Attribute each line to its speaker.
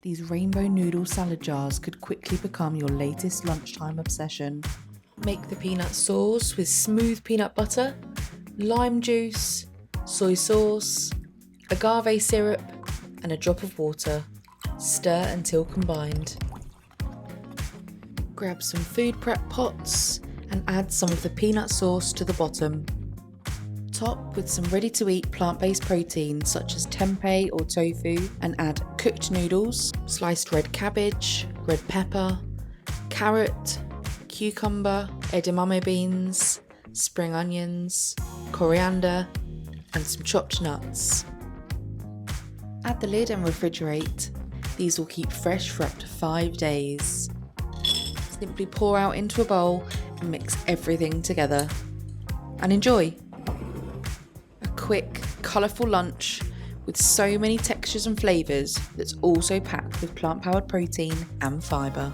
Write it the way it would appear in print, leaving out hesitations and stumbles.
Speaker 1: These rainbow noodle salad jars could quickly become your latest lunchtime obsession. Make the peanut sauce with smooth peanut butter, lime juice, soy sauce, agave syrup, and a drop of water. Stir until combined. Grab some food prep pots and add some of the peanut sauce to the bottom. Top with some ready-to-eat plant-based proteins such as tempeh or tofu and add cooked noodles, sliced red cabbage, red pepper, carrot, cucumber, edamame beans, spring onions, coriander, and some chopped nuts. Add the lid and refrigerate. These will keep fresh for up to 5 days. Simply pour out into a bowl and mix everything together. And enjoy! A quick, colourful lunch with so many textures and flavours that's also packed with plant-powered protein and fibre.